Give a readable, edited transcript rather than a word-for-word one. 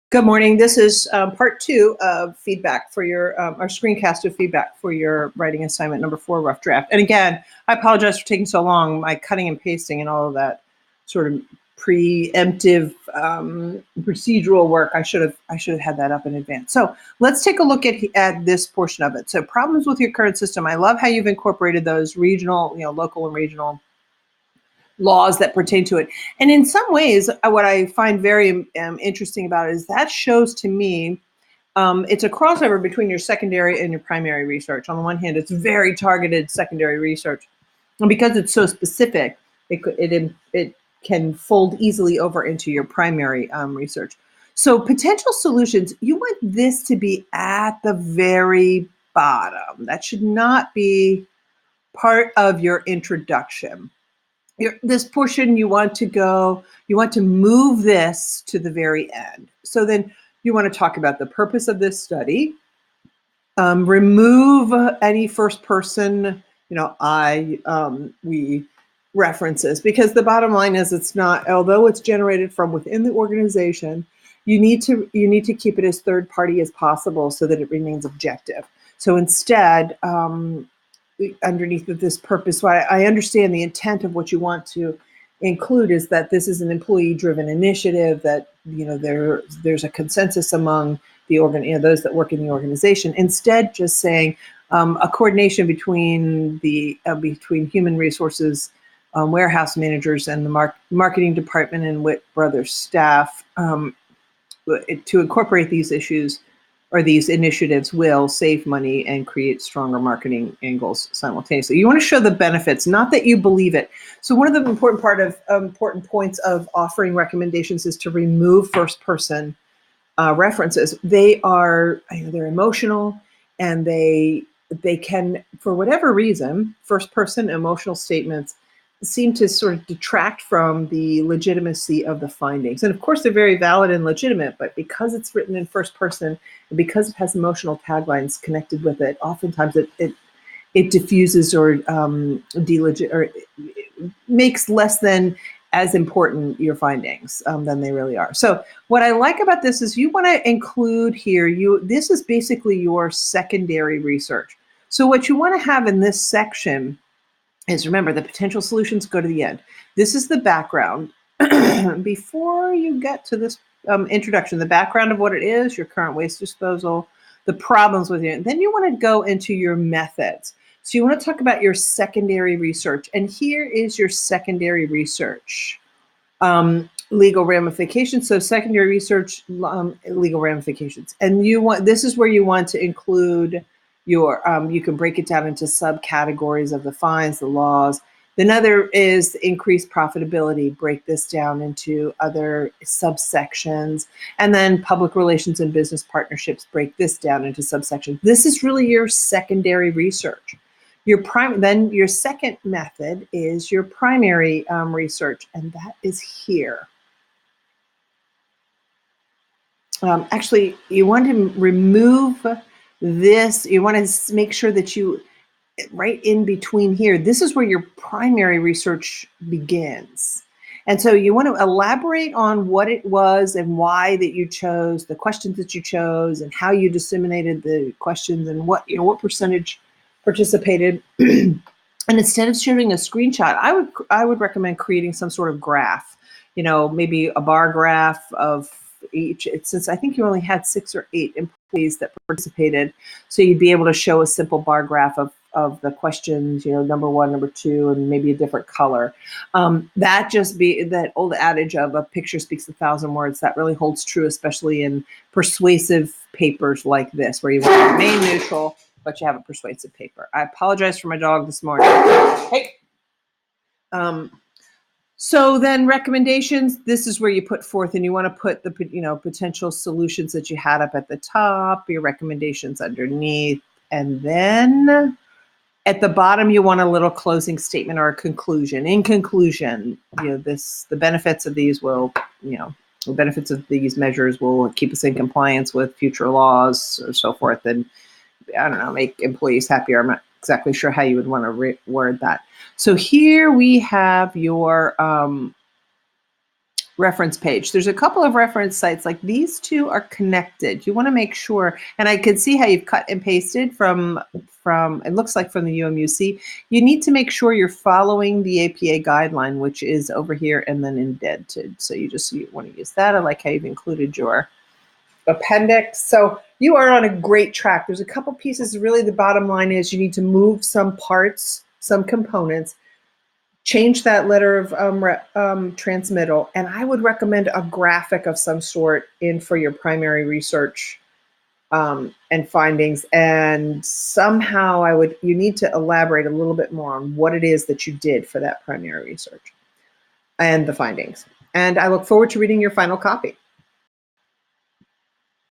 Good morning. This is part two of feedback for your, our screencast of feedback for your writing assignment number 4, rough draft. And again, I apologize for taking so long. My cutting and pasting and all of that sort of preemptive procedural work, I should have had that up in advance. So let's take a look at this portion of it. So problems with your current system. I love how you've incorporated those regional, local and regional laws that pertain to it. And in some ways, what I find very interesting about it is that shows to me it's a crossover between your secondary and your primary research. On the one hand, it's very targeted secondary research. And because it's so specific, it can fold easily over into your primary research. So potential solutions, you want this to be at the very bottom. That should not be part of your introduction. This portion you want to move this to the very end. So then you want to talk about the purpose of this study, remove any first person, we references, because the bottom line is it's not, although it's generated from within the organization, you need to keep it as third party as possible so that it remains objective. So instead, underneath of this purpose, so I understand the intent of what you want to include is that this is an employee-driven initiative, that there's a consensus among the those that work in the organization. Instead, just saying a coordination between between human resources, warehouse managers, and the marketing department and Witt Brothers staff to incorporate these issues or these initiatives will save money and create stronger marketing angles simultaneously. You want to show the benefits, not that you believe it. So one of the important points of offering recommendations is to remove first person references. They're emotional, and they can, for whatever reason, first person emotional statements seem to sort of detract from the legitimacy of the findings. And of course, they're very valid and legitimate, but because it's written in first person and because it has emotional taglines connected with it, oftentimes it diffuses or makes less than as important your findings than they really are. So what I like about this is you want to include here, this is basically your secondary research. So what you want to have in this section is, remember, the potential solutions go to the end. This is the background. Before you get to this introduction, the background of what it is, your current waste disposal, the problems with it. Then you want to go into your methods. So you want to talk about your secondary research. And here is your secondary research. Legal ramifications. So secondary research, legal ramifications. And this is where you want to include your, you can break it down into subcategories of the fines, the laws. Another is increased profitability. Break this down into other subsections. And then public relations and business partnerships, break this down into subsections. This is really your secondary research. Then your second method is your primary research, and that is here. Actually, you want to remove this. You want to make sure that right in between here, this is where your primary research begins. And so you want to elaborate on what it was and why that you chose, the questions that you chose, and how you disseminated the questions, and what percentage participated. And instead of showing a screenshot, I would recommend creating some sort of graph, maybe a bar graph of each. Since I think you only had 6 or 8 employees that participated, so you'd be able to show a simple bar graph of the questions, number 1, number 2, and maybe a different color. That old adage of a picture speaks 1,000 words, that really holds true, especially in persuasive papers like this, where you want to remain neutral, but you have a persuasive paper. I apologize for my dog this morning. Hey. So then recommendations, this is where you put forth, and you want to put the potential solutions that you had up at the top, your recommendations underneath, and then at the bottom you want a little closing statement or a conclusion. In conclusion, the benefits of these will, the benefits of these measures will keep us in compliance with future laws or so forth, and I don't know, make employees happier. I'm not exactly sure how you would want to word that. So here we have your reference page. There's a couple of reference sites, like these two are connected. You want to make sure, and I can see how you've cut and pasted from it looks like from the UMUC. You need to make sure you're following the APA guideline, which is over here and then indented. So you want to use that. I like how you've included your appendix. So you are on a great track. There's a couple pieces. Really, the bottom line is you need to move some parts, some components, change that letter of transmittal, and I would recommend a graphic of some sort in for your primary research and findings. And somehow you need to elaborate a little bit more on what it is that you did for that primary research and the findings. And I look forward to reading your final copy.